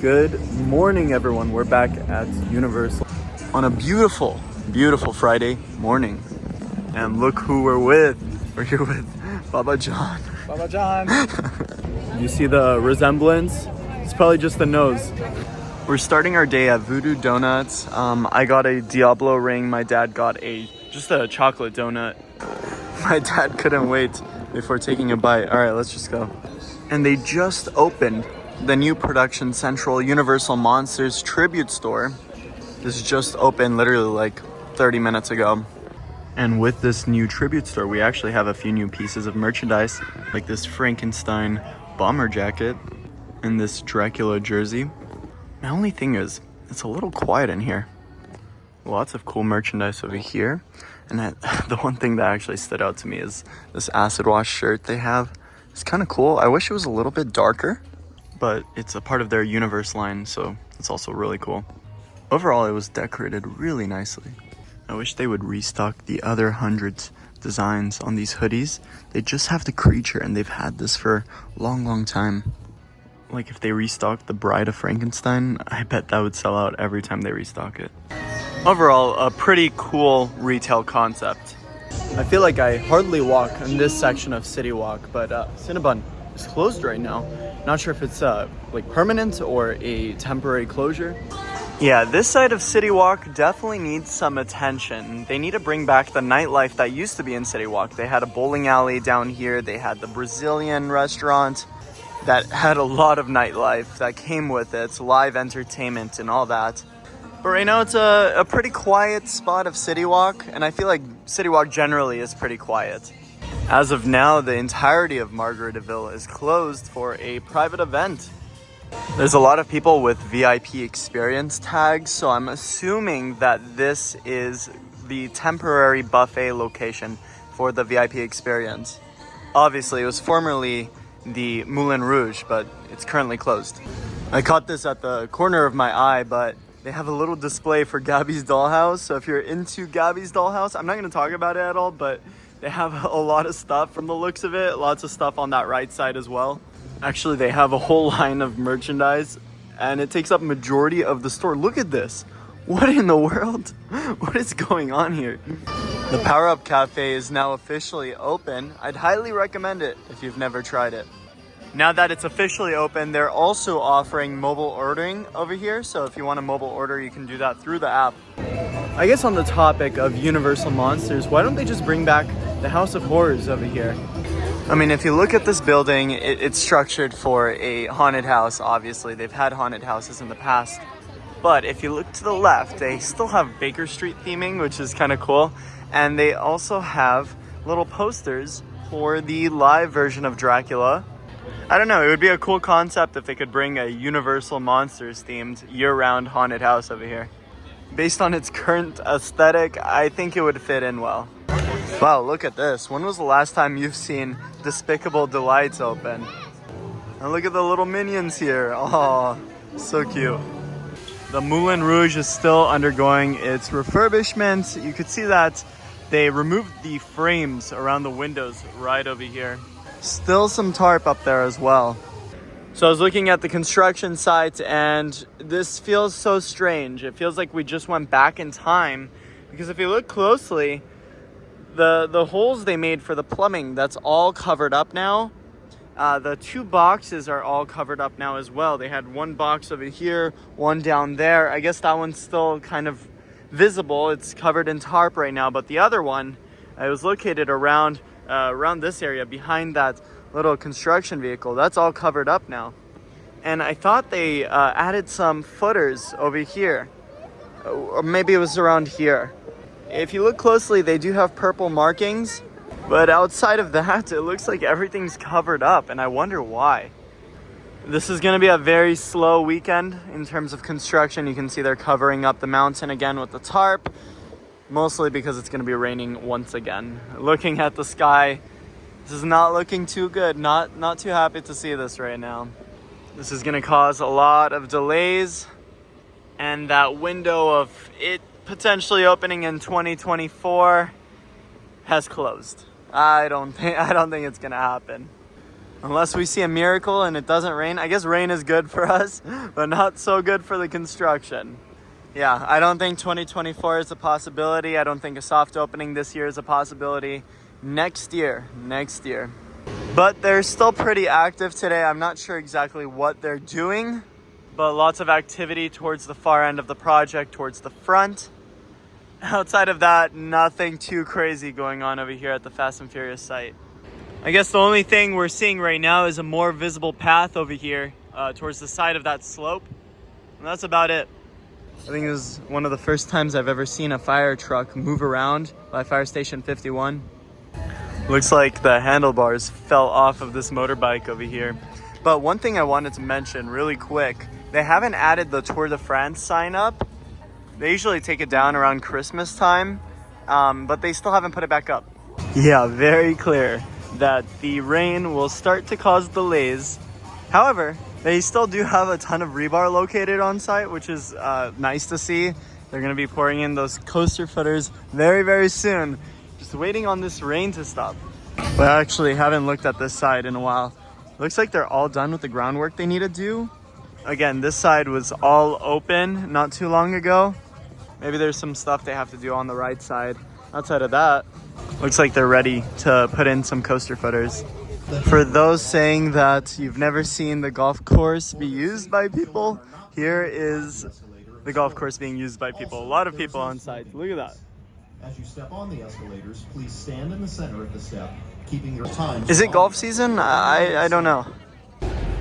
Good morning, everyone. We're back at Universal on a beautiful, beautiful Friday morning. And look who we're with. We're here with Baba John. Baba John. You see the resemblance? It's probably just the nose. We're starting our day at Voodoo Donuts. I got a Diablo ring. My dad got just a chocolate donut. My dad couldn't wait before taking a bite. All right, let's just go. And they just opened the new Production Central Universal Monsters tribute store. This just opened literally like 30 minutes ago. And with this new tribute store, we actually have a few new pieces of merchandise, like this Frankenstein bomber jacket and this Dracula jersey. My only thing is, it's a little quiet in here. Lots of cool merchandise over here. And the one thing that actually stood out to me is this acid wash shirt they have. It's kind of cool. I wish it was a little bit darker, but it's a part of their Universe line, so it's also really cool. Overall, it was decorated really nicely. I wish they would restock the other hundreds designs on these hoodies. They just have the creature, and they've had this for a long, long time. Like if they restock the Bride of Frankenstein, I bet that would sell out every time they restock it. Overall, a pretty cool retail concept. I feel like I hardly walk in this section of City Walk, but Cinnabon is closed right now. Not sure if it's like permanent or a temporary closure. Yeah, this side of City Walk definitely needs some attention. They need to bring back the nightlife that used to be in City Walk. They had a bowling alley down here. They had the Brazilian restaurant that had a lot of nightlife that came with it, live entertainment and all that. But right now it's a pretty quiet spot of City Walk, and I feel like City Walk generally is pretty quiet. As of now, the entirety of Margaritaville is closed for a private event. There's a lot of people with VIP experience tags, so I'm assuming that this is the temporary buffet location for the VIP experience. Obviously, it was formerly the Moulin Rouge, but it's currently closed. I caught this at the corner of my eye, but they have a little display for Gabby's Dollhouse. So if you're into Gabby's Dollhouse, I'm not going to talk about it at all, but they have a lot of stuff from the looks of it. Lots of stuff on that right side as well. Actually, they have a whole line of merchandise, and it takes up majority of the store. Look at this. What in the world? What is going on here? The Power Up Cafe is now officially open. I'd highly recommend it if you've never tried it. Now that it's officially open, they're also offering mobile ordering over here. So if you want a mobile order, you can do that through the app. I guess on the topic of Universal Monsters, why don't they just bring back the House of Horrors over here? I mean, if you look at this building, it's structured for a haunted house, obviously. They've had haunted houses in the past. But if you look to the left, they still have Baker Street theming, which is kind of cool. And they also have little posters for the live version of Dracula. I don't know, it would be a cool concept if they could bring a Universal Monsters themed year-round haunted house over here. Based on its current aesthetic, I think it would fit in well. Wow, look at this. When was the last time you've seen Despicable Delights open? And look at the little minions here. Oh, so cute. The Moulin Rouge is still undergoing its refurbishment. You could see that they removed the frames around the windows right over here. Still some tarp up there as well. So I was looking at the construction site, and this feels so strange. It feels like we just went back in time, because if you look closely, the holes they made for the plumbing, that's all covered up now. The two boxes are all covered up now as well. They had one box over here, one down there. I guess that one's still kind of visible. It's covered in tarp right now, but the other one, it was located around this area behind that little construction vehicle. That's all covered up now. And I thought they added some footers over here, or maybe it was around here. If you look closely, they do have purple markings, but outside of that, it looks like everything's covered up, and I wonder why. This is going to be a very slow weekend in terms of construction. You can see they're covering up the mountain again with the tarp, mostly because it's going to be raining once again. Looking at the sky, this is not looking too good. Not too happy to see this right now. This is going to cause a lot of delays, and that window of it potentially opening in 2024 has closed. I don't think it's going to happen. Unless we see a miracle and it doesn't rain. I guess rain is good for us, but not so good for the construction. Yeah, I don't think 2024 is a possibility. I don't think a soft opening this year is a possibility. Next year. But they're still pretty active today. I'm not sure exactly what they're doing, but lots of activity towards the far end of the project, towards the front. Outside of that, nothing too crazy going on over here at the Fast and Furious site. I guess the only thing we're seeing right now is a more visible path over here towards the side of that slope. And that's about it. I think this is one of the first times I've ever seen a fire truck move around by Fire Station 51. Looks like the handlebars fell off of this motorbike over here. But one thing I wanted to mention really quick, they haven't added the Tour de France sign up. They usually take it down around Christmas time, but they still haven't put it back up. Yeah, very clear that the rain will start to cause delays. However, they still do have a ton of rebar located on site, which is nice to see. They're gonna be pouring in those coaster footers very, very soon. Just waiting on this rain to stop. But I actually haven't looked at this side in a while. Looks like they're all done with the groundwork they need to do. Again, this side was all open not too long ago. Maybe there's some stuff they have to do on the right side. Outside of that, looks like they're ready to put in some coaster footers. For those saying that you've never seen the golf course be used by people, here is the golf course being used by people. A lot of people on site. Look at that. As you step on the escalators, please stand in the center of the step, keeping your time. Is it golf season? I don't know.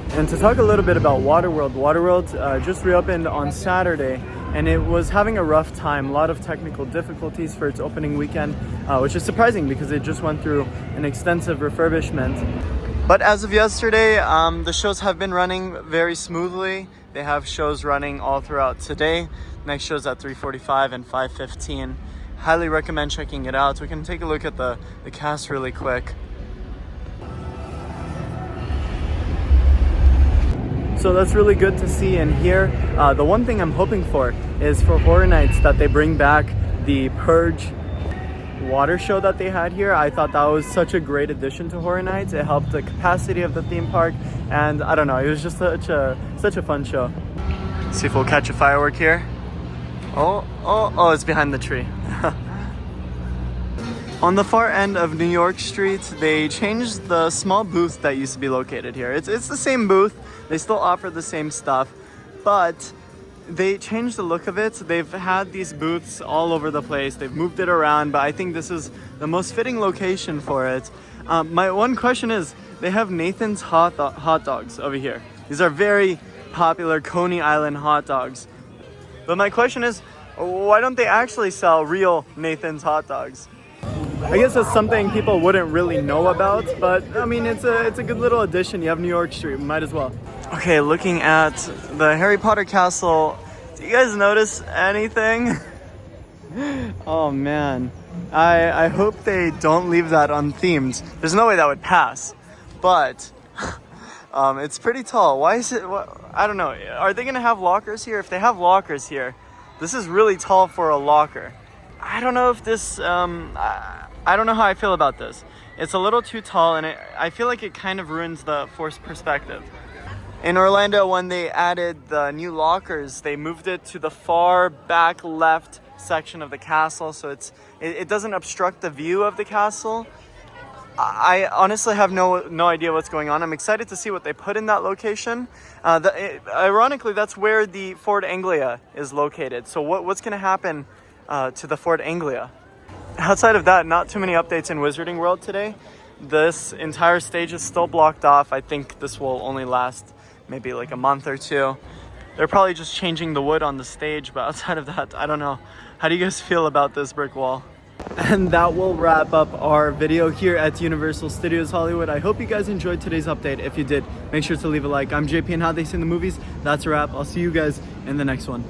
And to talk a little bit about Waterworld. Waterworld just reopened on Saturday, and it was having a rough time. A lot of technical difficulties for its opening weekend, which is surprising because it just went through an extensive refurbishment. But as of yesterday, the shows have been running very smoothly. They have shows running all throughout today. Next show's at 3:45 and 5:15. Highly recommend checking it out. We can take a look at the cast really quick. So that's really good to see and hear. The one thing I'm hoping for is for Horror Nights that they bring back the Purge water show that they had here. I thought that was such a great addition to Horror Nights. It helped the capacity of the theme park, and I don't know, it was just such a fun show. Let's see if we'll catch a firework here. Oh, it's behind the tree. On the far end of New York Street, they changed the small booth that used to be located here. It's the same booth. They still offer the same stuff, but they changed the look of it. They've had these booths all over the place. They've moved it around, but I think this is the most fitting location for it. My one question is, they have Nathan's hot dogs over here. These are very popular Coney Island hot dogs. But my question is, why don't they actually sell real Nathan's hot dogs? I guess that's something people wouldn't really know about, but I mean, it's a good little addition. You have New York Street, might as well. Okay, looking at the Harry Potter castle, do you guys notice anything? Oh man, I hope they don't leave that unthemed. There's no way that would pass, but it's pretty tall. Why is it, I don't know. Are they gonna have lockers here? If they have lockers here, this is really tall for a locker. I don't know if this, I don't know how I feel about this. It's a little too tall, and I feel like it kind of ruins the forced perspective. In Orlando, when they added the new lockers, they moved it to the far back left section of the castle, so it doesn't obstruct the view of the castle. I honestly have no idea what's going on. I'm excited to see what they put in that location. Ironically, that's where the Ford Anglia is located. So what's going to happen to the Ford Anglia? Outside of that, not too many updates in Wizarding World today. This entire stage is still blocked off. I think this will only last maybe like a month or two. They're probably just changing the wood on the stage, but outside of that, I don't know. How do you guys feel about this brick wall? And that will wrap up our video here at Universal Studios Hollywood. I hope you guys enjoyed today's update. If you did, make sure to leave a like. I'm JP, and how they see in the movies. That's a wrap. I'll see you guys in the next one.